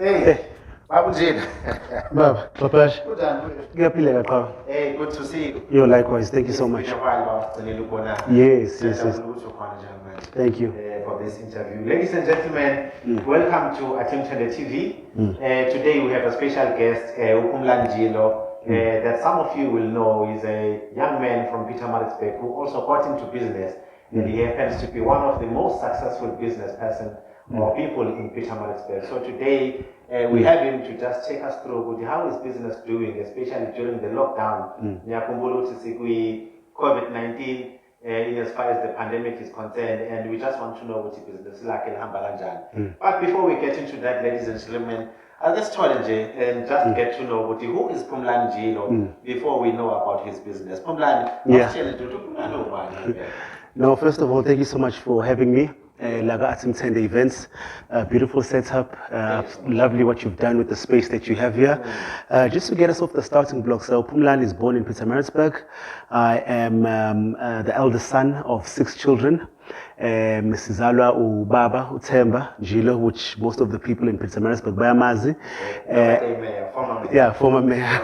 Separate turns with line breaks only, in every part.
Hey, Babu Njilo.
Baba, Papash,
Kunjani? Hey, good to see you.
you likewise. Thank you so much.
It's been a while, Baba.
Yes. Thank you.
For this interview. Ladies and gentlemen, welcome to Athimthende TV. Today we have a special guest, Phumlani Njilo, that some of you will know is a young man from Pietermaritzburg who also got into business, and he happens to be one of the most successful business person or people in Pietermaritzburg. So today we have him to just take us through how is business doing, especially during the lockdown. COVID-19 in as far as the pandemic is concerned, and we just want to know what business is like in Hambalanjan. But before we get into that, ladies and gentlemen, let's challenge and just get to know who is Phumlani Njilo before we know about his business. Phumlani,
No, first of all, thank you so much for having me. Laga Athimthende events, beautiful setup, lovely what you've done with the space that you have here. Just to get us off the starting block, so Phumlani is born in Pietermaritzburg. I am the eldest son of 6 children. Sizalwa ubaba uThemba Njilo, which most of the people in Pietermaritzburg bayamazi. Former mayor.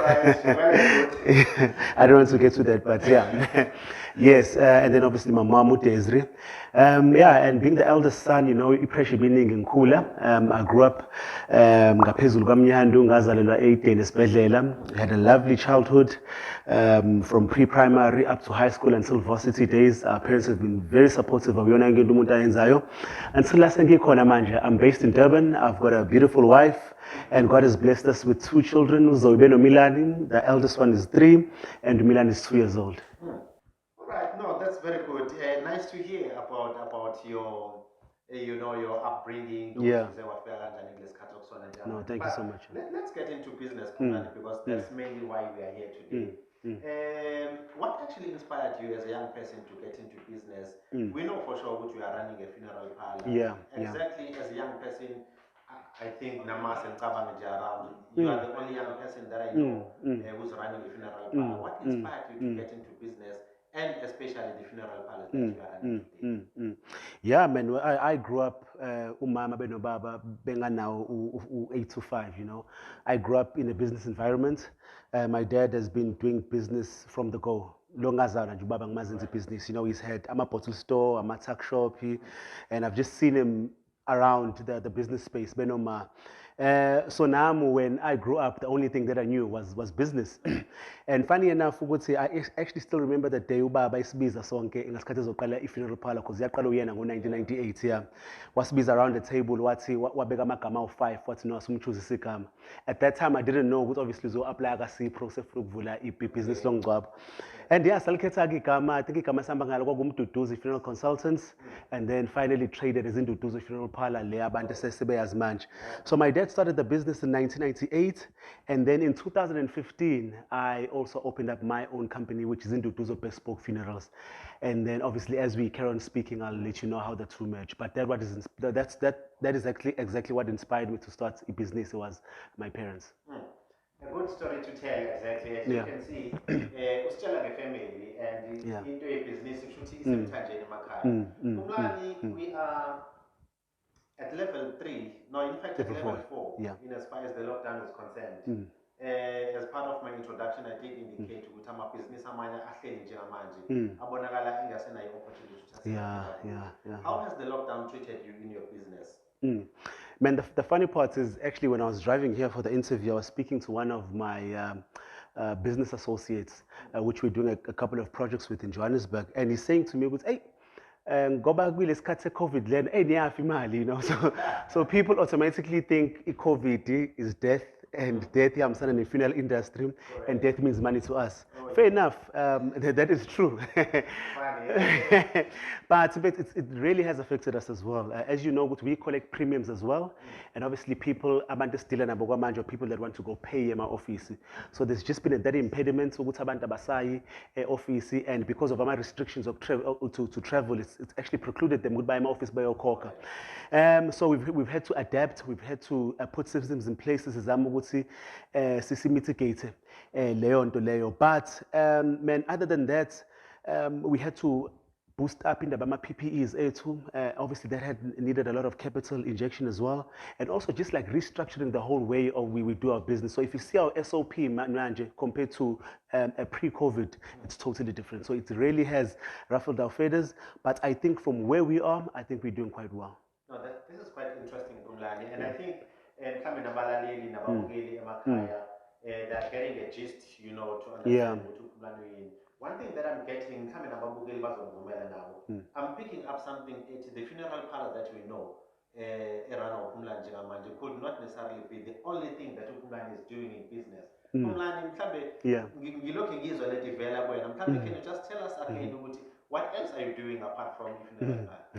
I don't want to get to that, but yeah. Yes, and then obviously my mom Desri. And being the eldest son, you know, pressure being in Kula. I grew up ngaphezulu kwamnyandu ngazalelwa e-Eden esibhedlela. Had a lovely childhood from pre-primary up to high school until varsity days. Our parents have been very supportive of yona into umuntu ayenzayo. Until last ngikhona manje, I'm based in Durban. I've got a beautiful wife, and God has blessed us with 2 children. Zoe no Milani, the eldest one is 3, and Milani is 2 years old.
Right, no, that's very good. Nice to hear about your, your upbringing.
Yeah.
No,
thank you so much.
Let's get into business, because that's mainly why we are here today. What actually inspired you as a young person to get into business? We know for sure that you are running a funeral parlor.
Yeah.
Exactly, as a young person, I think Namas and Kabang around. You are the only young person that I know who's running a funeral parlor. What inspired you to get into business, and especially the funeral parlors that you are running today?
Yeah, man. I grew up umama benobaba benganawo 8 to 5. You know, I grew up in a business environment. My dad has been doing business from the go. Longazana Jubaba Mazinzi business. You know, he's had a bottle store, a tuck shop, and I've just seen him around the business space. Benoma. So now when I grew up, the only thing that I knew was business. And funny enough, I actually still remember the day ubaba isibiza sonke ngasikhathi ezoqala ifuneral parlor because yaqala uyena ngo-1998. Yeah, wasibiza around the table wathi wabeka amagama awu-5 wathi no asumchoose isigama. At that time I didn't know ukuthi obviously uzo-apply ka-CPRO sefuna ukuvula i-business longcwabo. And yeah, salikhetha-ke igama, I think igama sihamba ngalo kwakumduduzi funeral consultants, and then finally traded as Induduzi funeral parlor le abantu sebeyazi manje. So my dad started the business in 1998, and then in 2015 I also opened up my own company, which is Induduzo Bespoke Funerals. And then obviously as we carry on speaking, I'll let you know how the two merge. But that is exactly what inspired me to start a business. It was my parents.
A good story to tell, exactly. As you can see, still like a family, and into a business, we are at level 3, no, in fact at level 4, in as far as the lockdown is concerned. As part of my introduction, I did indicate that my business How has the lockdown treated you in your business?
Man, the funny part is actually when I was driving here for the interview, I was speaking to one of my business associates, which we're doing a couple of projects with in Johannesburg, and he's saying to me, "Hey, go back with this COVID then, hey, you know." So people automatically think COVID is death, and death, I'm in the funeral industry, and death means money to us. Fair enough, that is true. But it really has affected us as well. As you know, we collect premiums as well, and obviously people people that want to go pay in my office. So there's just been that impediment to office, and because of my restrictions of to travel, it's actually precluded them goodbye my office by your corker. So we've had to adapt. We've had to put systems in place. Mitigate but man, other than that, we had to boost up in the PPEs too. Obviously, that had needed a lot of capital injection as well, and also just like restructuring the whole way of we do our business. So if you see our SOP manje compared to pre-COVID, it's totally different. So it really has ruffled our feathers. But I think from where we are, I think we're doing quite well.
No, this is quite interesting, Phumlani, and I think coming nabalaleli nababukeli emakhaya, they're getting a gist, you know, to understand what Phumlani mean. One thing that I'm getting, coming nababukeli bazongivumela nabo, I'm picking up something at the funeral parlor that we know. Erano Phumlani njengamanje could not necessarily be the only thing that Phumlani is doing in business. Phumlani, mhlambe ngilokhu ngizwa le divela kwena, mhlambe can you just tell us again ukuthi what else are you doing apart from funeral parlor?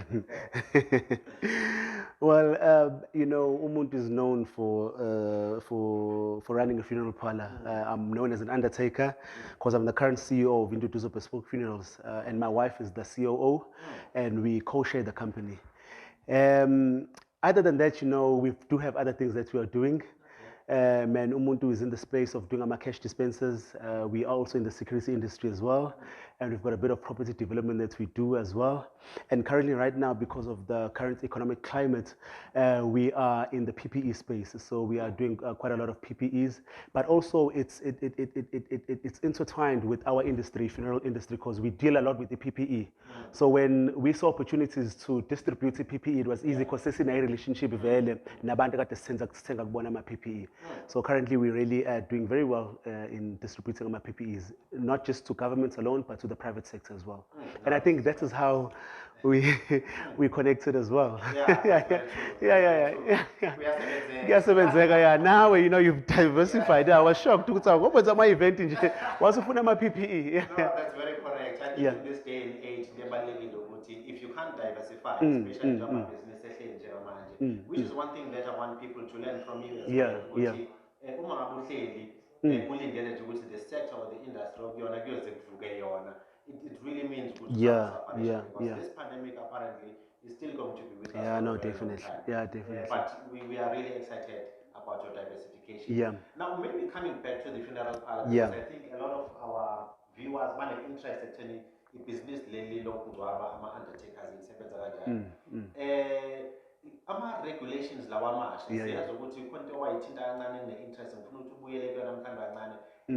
Well, you know, Umuntu is known for running a funeral parlor. I'm known as an undertaker because I'm the current CEO of Induduzo Bespoke Funerals, and my wife is the COO, and we co-share the company. Other than that, you know, we do have other things that we are doing. Man, Umuntu is in the space of doing our cash dispensers. We are also in the security industry as well. And we've got a bit of property development that we do as well. And currently right now, because of the current economic climate, we are in the PPE space. So we are doing quite a lot of PPEs, but also it's intertwined with our industry, funeral industry, because we deal a lot with the PPE. So when we saw opportunities to distribute the PPE, it was easy because it's in a relationship with PPE. So currently we're really doing very well in distributing our PPEs, not just to governments alone, but to the private sector as well. And I think that is how we connected as well. Yeah. Now you know you've diversified. I was shocked. What was my event in what's the PPE?
No, that's very correct. I think in this day and age, if you can't diversify, especially in business, which is one thing that I want people to learn from you as well. The sector or the industry it really means good because this pandemic apparently is still going to be with us.
Yeah, no, definitely. Yeah, definitely.
But we are really excited about your diversification. Now, maybe coming back to the funeral part, because I think a lot of our viewers might be interested in the business lately, undertakers in ama-regulations lawa amasha siyazi ukuthi konke owayithinta kancane ne-interest ngifuna ukuthi ubuyele kuyona mhlawumbe kancane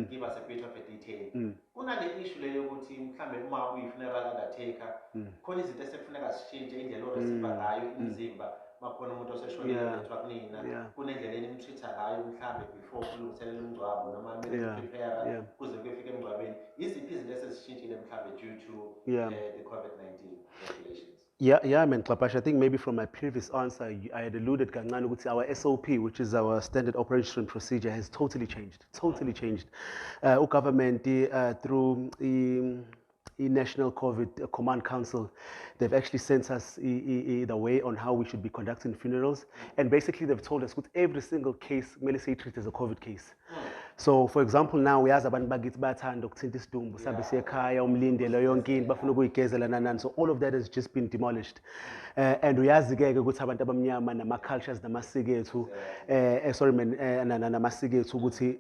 give us a bit of a detail. Kunale issue leyo ukuthi mhlawumbe uma uyi-funeral undertaker khona izinto esekufuneka zishintshe indlela oreceiva ngayo imizimba makhona umuntu oseshonile lethwa kunina kunendlela enimtreat-a ngayo mhlawumbe before kulungiselela umngcwabo noma prepare kuze kuyofika emngcwabeni. Yiziphi izinto esezishintshile mhlawumbe due to the COVID-19 regulations?
Yeah, man, Klapash. I think maybe from my previous answer, I had alluded to our SOP, which is our standard operation procedure, has totally changed. Totally changed. Government through the National COVID Command Council, they've actually sent us the way on how we should be conducting funerals, and basically they've told us with every single case, say treat as a COVID case. So, for example, now we have abantu bakithi bayathanda ukuthinta isidumbu sabe sekhaya umlindelo yonke into bafuna ukuyigezela nanani. So all of that has just been demolished. And uyazi-ke ukuthi abantu abamnyama nama-cultures namasiko ethu namasiko ethu ukuthi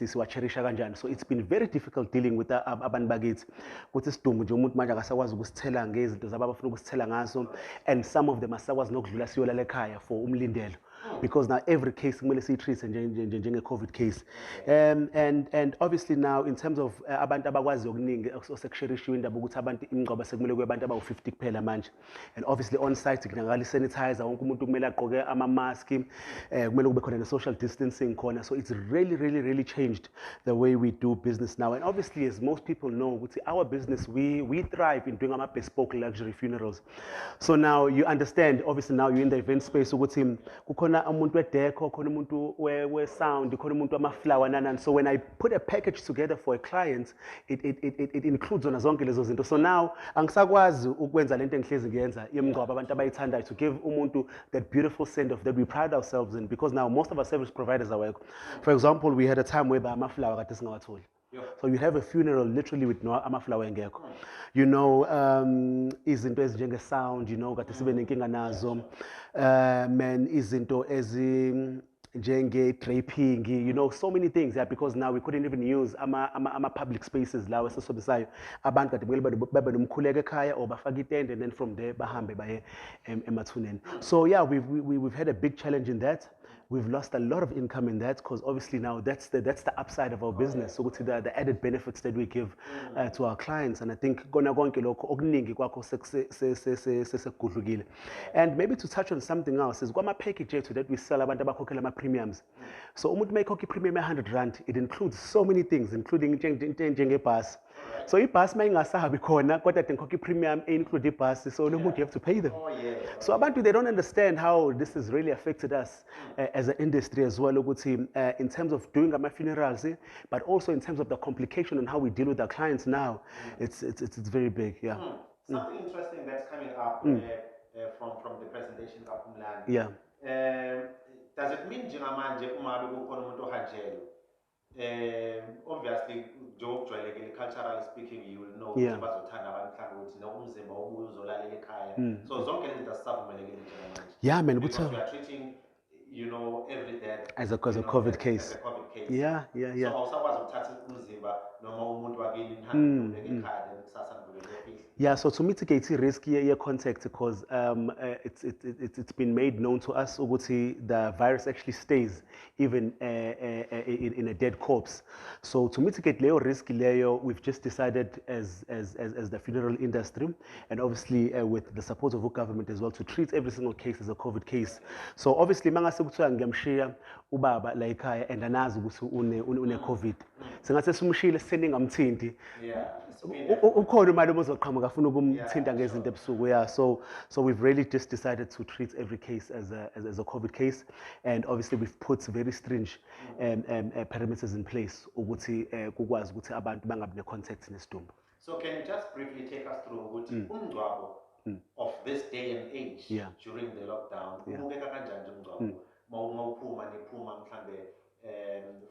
siwacherisha kanjani. So it's been very difficult dealing with abantu bakithi ukuthi isidumbu nje umuntu manje akasakwazi ukusithela ngezinto zabo abafuna ukusithela ngaso, and some of them asakwazi nokudlula siyolala ekhaya for umlindelo. Because now every case kumele siyitreat njenge-COVID case. And obviously now in terms of abantu abakwazi okuningi osekusherishi indaba ukuthi abantu imingcwabo sekumele kube abantu abawu-50 kuphela manje. And obviously on site kunakala i-sanitizer, wonke umuntu kumele agqoke ama-mask, kumele kube khona ne-social distancing khona. So it's really changed the way we do business now. And obviously, as most people know, with our business, we thrive in doing our bespoke luxury funerals. So now you understand, obviously now you're in the event space, kukhona umuntu we-deco, kukhona umuntu we-sound, kukhona umuntu wama-flower nanani. So when I put a package together for a client, it includes zona zonke lezo zinto. So now angisakwazi ukwenza lento engihlezi ngiyenza yemingcwabo abantu abayithandayo, to give umuntu that beautiful send off that we pride ourselves in, because now most of our service providers are work. For example, we had a time where ama-flower kade singawatholi. So you have a funeral literally with no amaflower engekho. You know, izinto ezinjenge-sound, you know, kade sibe nenkinga nazo. Man, izinto njenge-draping, you know, so many things, yeah, because now we couldn't even use ama-public spaces lawo esisobisayo. Abantu kade kumele babe nomkhuleko ekhaya or bafake itende, and then from there bahambe baye emathuneni. So yeah, we've had a big challenge in that. We've lost a lot of income in that because obviously now that's the upside of our business. So the added benefits that we give to our clients, and I think kona konke lokho okuningi kwakho sekugudlukile. And maybe to touch on something else is kwama package ethu that we sell abantu abakhokhela ama premiums. So umuntu mayikhokha premium R100, it includes so many things, including njengebhasi. So ibhasi mayingasabi khona kodwa ngikhokha premium include ibhasi, so no muntu you have to pay them. So abantu, they don't understand how this has really affected us as an industry as well, in terms of doing our funerals, but also in terms of the complication and how we deal with our clients now. It's very big, yeah.
Something interesting that's coming up from the presentation of Phumlani.
Yeah.
Does it mean njengamanje uma bekukhona umuntu ohanjelwe? Obviously, culturally speaking, you will know
Yeah.
So zonke lezi zinto sisavumelekile njengamanje.
Yeah, man,
because we are treating, you know, every death
as a COVID case.
As a COVID case.
Yeah.
So awusakwazi ukuthatha umzimba noma umuntu wakini nihambe ekhaya then kusasa nivulele.
Yeah, so to mitigate the risk here contact, because it's been made known to us the virus actually stays even in a dead corpse. So to mitigate Leo risk, we've just decided as the funeral industry, and obviously with the support of the government as well, to treat every single case as a COVID case. So obviously mangase kuthiwa ngiyamshiya ubaba la ekhaya and anazi ukuthi une COVID. Singathe simshile seningamthinti.
Yeah.
Ukhona imali ozoqhamuka afuna ukumthinta ngezinto ebusuku. Yeah, so we've really just decided to treat every case as a COVID case, and obviously we've put very stringent parameters in place ukuthi kukwazi ukuthi abantu bangabi ne-contact nesidumbu.
So can you just briefly take us through ukuthi umngcwabo of this day and age during the lockdown ubukeka kanjani umngcwabo mawuphuma niphuma mhlambe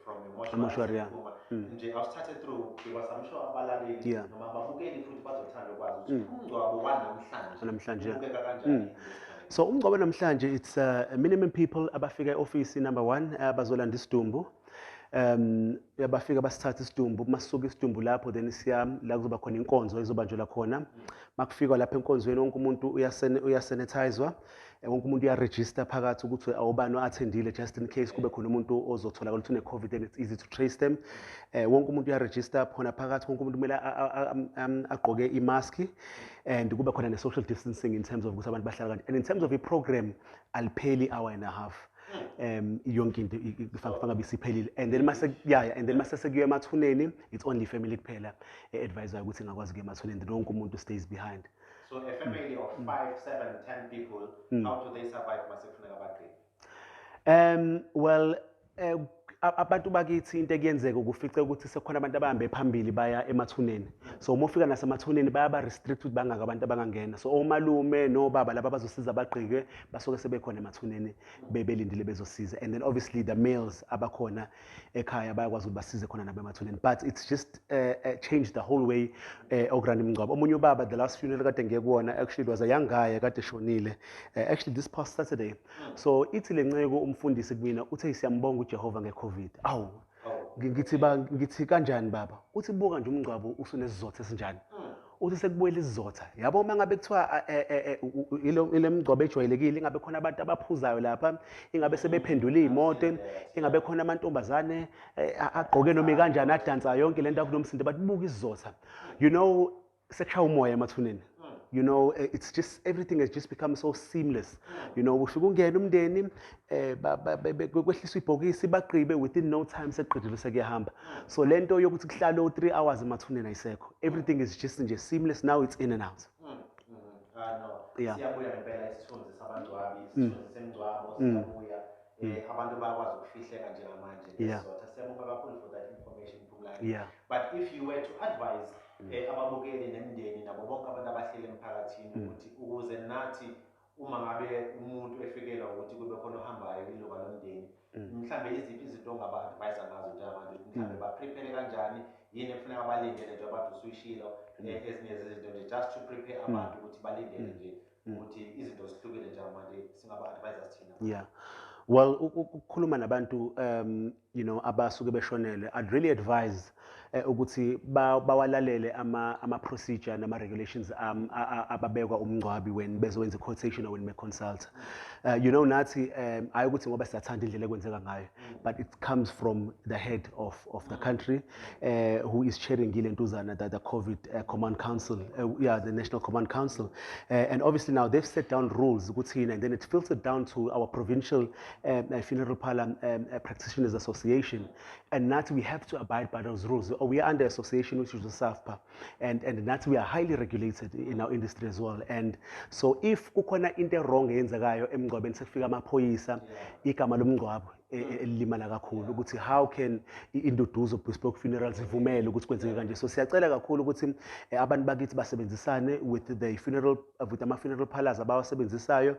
from emotional nje awusithathe through, because I'm sure abalaleli noma ababukeli futhi bazothanda ukwazi ukuthi umngcwabo wanamhlanje ubukeka kanjani.
So umngcwabo namhlanje, it's minimum people abafika e-office number 1 bazolanda isidumbu. Bafika basithatha isidumbu, masisuka isidumbu lapho then siya la kuzoba khona inkonzo ezobanjelwa khona. Makufika lapha enkonzweni wonke umuntu uyasanitizwa, wonke umuntu uyaregister phakathi ukuthi awubani o-attendile, just in case kube khona umuntu ozotholakala ukuthi une-COVID and it's easy to trace them. Wonke umuntu uyaregister khona phakathi, wonke umuntu kumele agqoke imask, and kube khona ne-social distancing in terms of ukuthi abantu bahlala kanjani. And in terms of i-program, alipheli hour and a half. Yonke into ifanga bisiphelile, and then mase sekuyiwa emathuneni, it's only family kuphela advisor ukuthi ngakwazi ukuya emathuneni, then wonke umuntu stays behind.
So a family of 5, 7, 10 people, how do they survive mase kufuneka bagcine?
Well, abantu bakithi into ekuyenzeka ukufica ukuthi sekhona abantu abahambe phambili baya emathuneni. So uma ufika nasemathuneni bayaba restrict ukuthi bangaka abantu abangangena. So omalume nobaba laba bazosiza abagqike basuke sebekhona emathuneni belindile bezosiza. And then obviously the males abakhona ekhaya bayakwazi ukuthi basize khona nabo emathuneni. But it's just changed the whole way okuranda imingcwabo. Omunye ubaba, the last funeral kade ngekuwona, actually it was a young guy kade shonile actually this past Saturday. So ithi lenceko umfundisi kumina uthe siyambonga uJehova ngeCovid. Awu, ngithi kanjani baba? Uthi buka nje umngcwabo usunesizotha esinjani. Uthi sekubuyela isizotha. Yabo uma ngabe kuthiwa ile mngcwabo ejwayelekile, ingabe khona abantu abaphuzayo lapha, ingabe sebephendula imoto, ingabe khona amantombazane agqoke noma kanjani adansa yonke lento akunomsindo, but buka isizotha. You know, sekushaya umoya emathuneni. You know, it's just, everything has just become so seamless. You know, usuke ungena umndeni kwehliswa ibhokisi bagqibe within no time seqedile sekuyahamba. So lento yokuthi kuhlale 3 hours emathuneni ayisekho. Everything is just nje seamless, now it's in and out.
No. Siyabuya ngempela isithunzi sabangcwabi, isithunzi semingcwabo siyabuya. Abantu bayakwazi ukufihleka njengamanje ngesizotha. Siyabonga kakhulu for that information Phumlani. But if you were to advise ababukeli nemindeni nabo bonke abantu abahleli emphakathini ukuthi ukuze nathi uma ngabe umuntu efikelwa ukuthi kube khona ohambayo ilunga lomndeni, mhlambe iziphi izinto ongaba-advise ngazo njengamanje, mhlambe baprepare kanjani, yini ekufuneka balindele nje abantu usuyishilo ezinye zezinto nje just to prepare abantu ukuthi balindele nje ukuthi izinto zihlukile njengamanje, singaba-advisors thina?
Yeah. Well, ukukhuluma nabantu abasuke beshonele, I'd really advise ukuthi bawalalele ama procedure nama regulations ababekwa umngcwabi when bezokwenza quotation or when me consult. Nathi ayi ukuthi ngoba siyathanda indlela ekwenzeka ngayo, but it comes from the head of the country who is chairing Gilentuzana, the COVID Command Council, the National Command Council. And obviously now they've set down rules, and then it filtered down to our provincial funeral parlor practitioners association, and that we have to abide by those rules. We are under association which is the SAFPA, and that we are highly regulated in our industry as well. And so if ukona into wrong eyenzakayo emngcwabeni sekufika amaphoyisa igama lomngcwabo elimala kakhulu ukuthi how can induduzo bespoke funerals ivumele ukuthi kwenzeke kanje. So siyacela kakhulu ukuthi abantu bakithi basebenzisane with the funeral parlors abawasebenzisayo,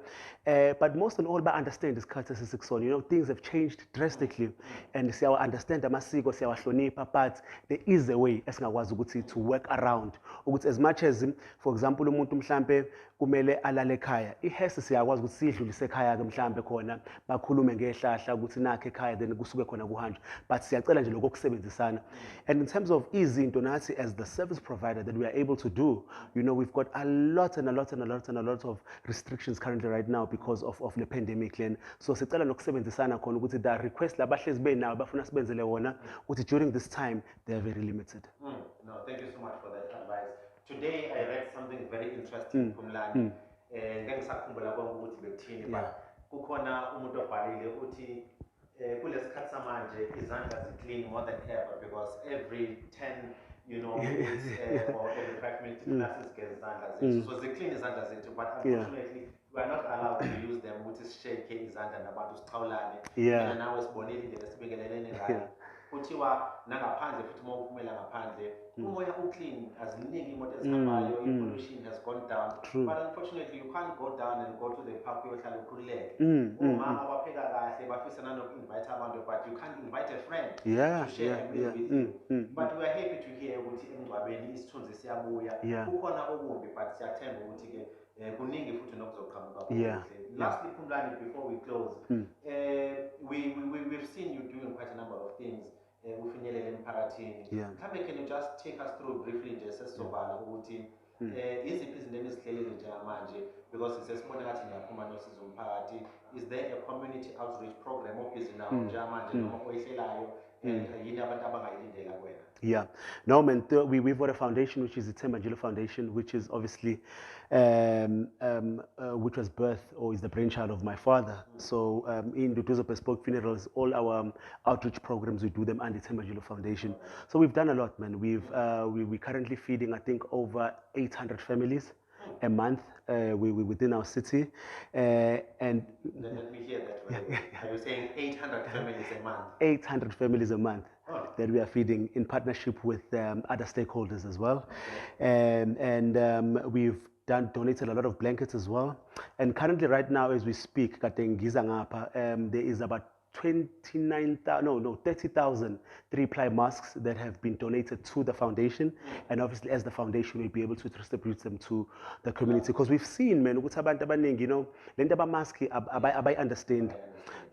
but most of all ba-understand isikhathi esisikusona. Things have changed drastically, and siyawa understand amasiko, siyawahlonipha, but there is a way esingakwazi ukuthi to work around ukuthi as much as for example umuntu mhlambe kumele alale ekhaya, ihese siyakwazi ukuthi sidlulise ekhaya ke mhlambe khona bakhulume ngehlahla ukuthi nakhe ekhaya then kusuke khona kuhanjwe, but siyacela nje lokho kusebenzisana. And in terms of izinto nathi as the service provider that we are able to do, we've got a lot of restrictions currently right now because of the pandemic. So sicela nokusebenzisana khona ukuthi the request labahlezi benawo bafuna sibenzele wona ukuthi during this time they are very limited.
No, thank you so much for that advice. Today I read something very interesting, Phumlani. Ngeke ngisakhumbula konke ukuthi bekuthini, but kukhona umuntu obhalile uthi kulesikhathi samanje izandla ziclean more than ever because every 10 minutes or every 5 minutes classes get izandla zethu. So ziclean izandla zethu, but unfortunately we are not allowed to use them ukuthi sishake izandla nabantu sichawulane. Mina nawe sibonile indlela sibekelelene ngayo. Kuthiwa nangaphandle futhi uma uphumela ngaphandle umoya uclean, aziningi imoto ezihambayo, pollution has gone down. But unfortunately you can't go down and go to the park uyohlala ukhululeke. Omama bapheka kahle bafisa nanoku-invite abantu, but you can't invite a friend to share a meal with you. But we are happy to hear ukuthi emngcwabeni isithunzi siyabuya. Kukhona okumbi, but siyathemba ukuthi ke kuningi futhi nokuzoqhamuka okuhle. Lastly, Phumlani, before we close, we've seen you doing quite a number of things. Ufinyelele emphakathini. Mhlawumbe can you just take us through briefly nje sesizovala ukuthi iziphi izinto enizihlelile njengamanje, because sesibona ngathi niyaphuma nosizo umphakathi. Is there a community outreach program obhizi nawo njengamanje noma oyihlelayo yini abantu abangayilindela kuwena?
Yeah, no, man. We've got a foundation which is the Athimthende Njilo Foundation, which is obviously which was birthed or is the brainchild of my father. So in Duduzo Bespoke Funerals, all our outreach programs we do them under the Athimthende Njilo Foundation. So we've done a lot, man. We're currently feeding I think over 800 families a month within our city, and
let me hear that. Are you saying 800 families a month?
800 families a month that we are feeding in partnership with other stakeholders as well. And we've donated a lot of blankets as well. And currently right now as we speak, there is about 30,000 three-ply masks that have been donated to the foundation, and obviously as the foundation will be able to distribute them to the community, because we've seen, man, ukuthi abantu abaningi, lento abamask abayi understand.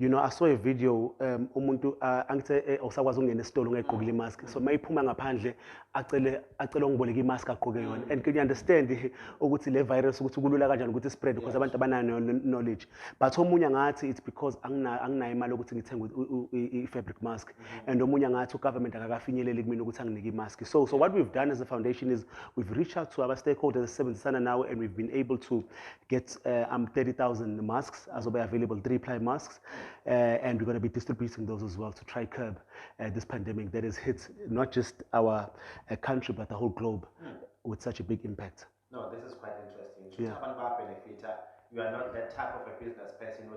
I saw a video umuntu angithe awusakwazi ukungena esitolo ungayigqokile imask, so mayiphuma ngaphandle acele ungiboleke imask agqoke yona. And can you understand ukuthi le virus ukuthi kulula kanjani ukuthi spread because abantu abanayo knowledge, but omunye ngathi it's because anginayo imali ukuthi ngithenge i-fabric mask, and omunye ngathi ugovernment akakafinyeleli kumina ukuthi anginike i-mask. So what we've done as a foundation is we've reached out to our stakeholders sebenzisana nawo, and we've been able to get 30,000 masks azobe available, 3-ply masks, and we're going to be distributing those as well to try curb this pandemic that has hit not just our country but the whole globe with such a big impact.
No, this is quite interesting. You are not that type of a business person.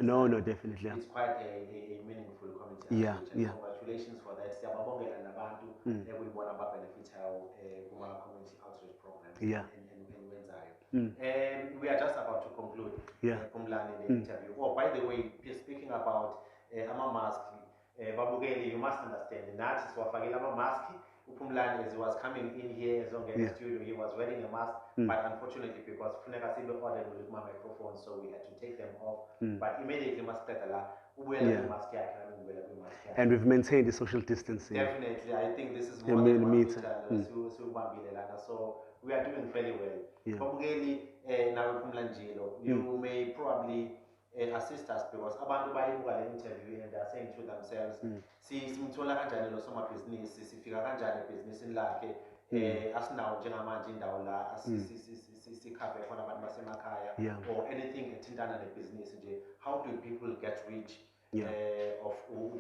No, definitely.
It's quite a meaningful community.
Yeah.
Congratulations for that. Community outreach program. We are just about to conclude Phumlani the interview. Oh, by the way, speaking about ama mask, babukeli, you must understand. Nathi siwafakela ama mask Phumlani, as he was coming in here, as on the studio, he was wearing a mask, but unfortunately, because Funeka Sibe ordered with my microphone, so we had to take them off. But immediately, mask
and we've maintained the social distancing.
Definitely, I think this is more than 1 meter. So we are doing fairly well. Now Phumlani Njilo, you may probably assist us because abantu bayibuka le interview and they are saying to themselves, simthola kanjani lo somabhizinisi, sifika kanjani ebhizinisini lakhe, asinawo njengamanje indawo la sikhave khona abantu basemakhaya or anything ethintana nebhizinisi nje. How do people get rich of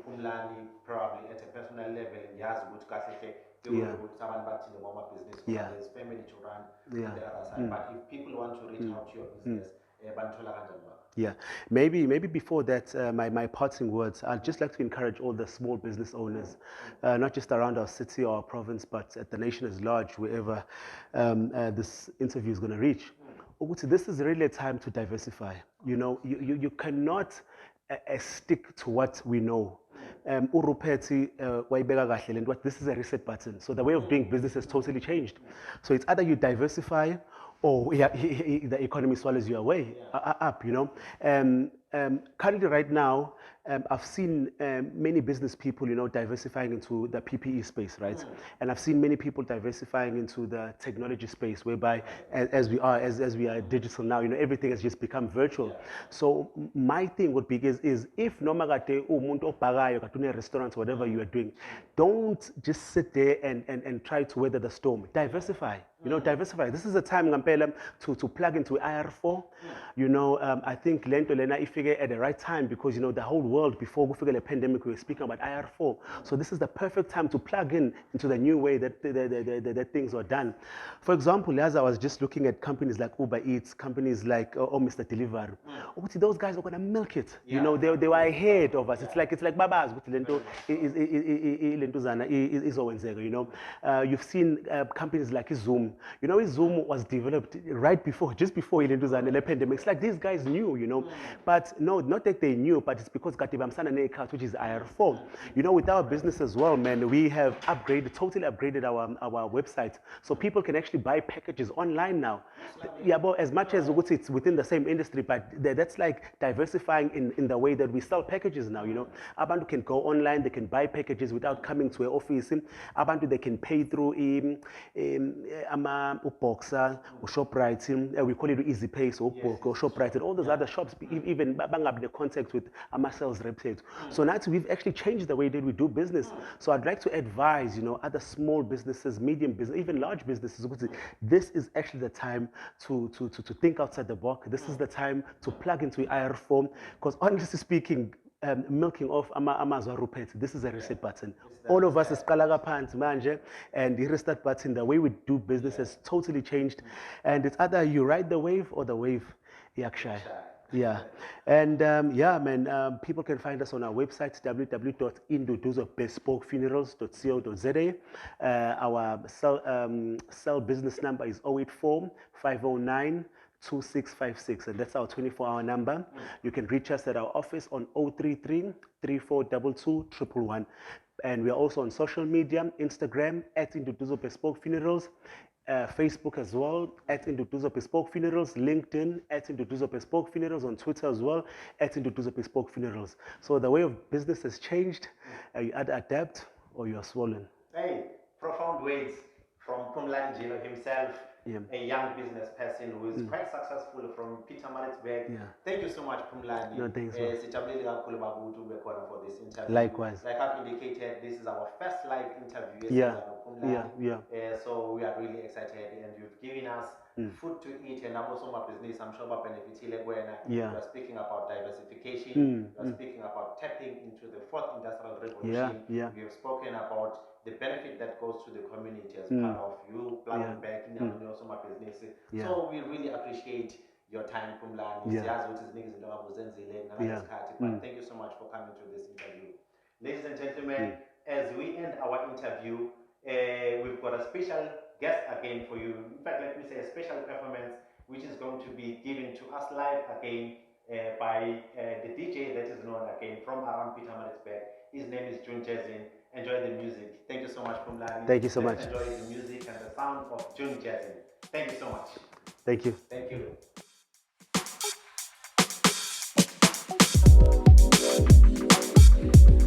Phumlani probably at a personal level? Ngiyazi ukuthi kahle hle ukuthi abantu bathini ngomabhizinisi ngoba there's family to run on the other side. But if people want to reach out to your business,
yeah, maybe before that, my parting words, I'd just like to encourage all the small business owners, not just around our city or our province, but at the nation as large, wherever this interview is going to reach. This is really a time to diversify. You know, you cannot stick to what we know. This is a reset button. So the way of doing business has totally changed. So it's either you diversify or the economy swallows you away up, you know. Currently, right now, I've seen many business people, you know, diversifying into the PPE space, right? And I've seen many people diversifying into the technology space, whereby as we are digital now, you know, everything has just become virtual. So my thing would be is if no magate umuntu opagayo katune restaurants, whatever you are doing, don't just sit there and try to weather the storm. Diversify. You know, diversify. This is a time to plug into IR4. You know, I think Lento Lena Ifige at the right time because, you know, the whole world before we figure the pandemic, we were speaking about IR4. So this is the perfect time to plug into the new way that that things are done. For example, as I was just looking at companies like Uber Eats, companies like Mr. Delivery, those guys are gonna milk it. You know, they were ahead of us. It's like Babas with Lento is you know. You've seen companies like Zoom. You know, Zoom was developed just before the pandemic. It's like these guys knew, you know. But no, not that they knew, but it's because Katibamsana Nekat, which is IR4. You know, with our business as well, man, we have totally upgraded our website. So people can actually buy packages online now. Yeah, but as much as it's within the same industry, but that's like diversifying in the way that we sell packages now, you know. Abantu can go online, they can buy packages without coming to an office. Abantu, they can pay through Boxer, or ShopRite, we call it Easy Pay, so or ShopRite, and all those other shops, even bang up the contact with our sales reps. So now we've actually changed the way that we do business. So I'd like to advise, you know, other small businesses, medium business, even large businesses. This is actually the time to think outside the box. This is the time to plug into IR4, because honestly speaking, milking off Amazon Rupet. This is a reset button. All of us is Kalaga Pants Manje, and the restart button, the way we do business has totally changed. And it's either you ride the wave or the wave yakshai. Yeah. And yeah, man, people can find us on our website, www.induduzobespokefunerals.co.za. Our cell business number is 084 509 2656, and that's our 24-hour number. You can reach us at our office on 033 3422 111. And we are also on social media, Instagram at Induduzo Bespoke Funerals, Facebook as well at Induduzo Bespoke Funerals, LinkedIn at Induduzo Bespoke Funerals, on Twitter as well at Induduzo Bespoke Funerals. So the way of business has changed. You either adapt or you are swollen.
Hey, profound words from Phumlani Njilo himself. A young business person who is quite successful from Peter Maritzburg. Thank you so much, Phumlani.
No, thanks.
For this interview.
Likewise.
Like I've indicated, this is our first live interview. So we are really excited, and you've given us food to eat, and I'm also my business. I'm sure about benefit. We are speaking about diversification. We are speaking about tapping into the fourth industrial revolution. We have spoken about the benefit that goes to the community as part of you plugging back in also my business. So we really appreciate your time, Phumlani. But thank you so much for coming to this interview. Ladies and gentlemen, as we end our interview, we've got a special guest again for you. In fact, let me say a special performance which is going to be given to us live again by the DJ that is known again from around Pietermaritzburg. His name is June Jazzin. Enjoy the music. Thank you so much, Phumlani.
Thank you so
Let's
much.
enjoy the music and the sound of June Jazzin. Thank you so much.
Thank you.
Thank you.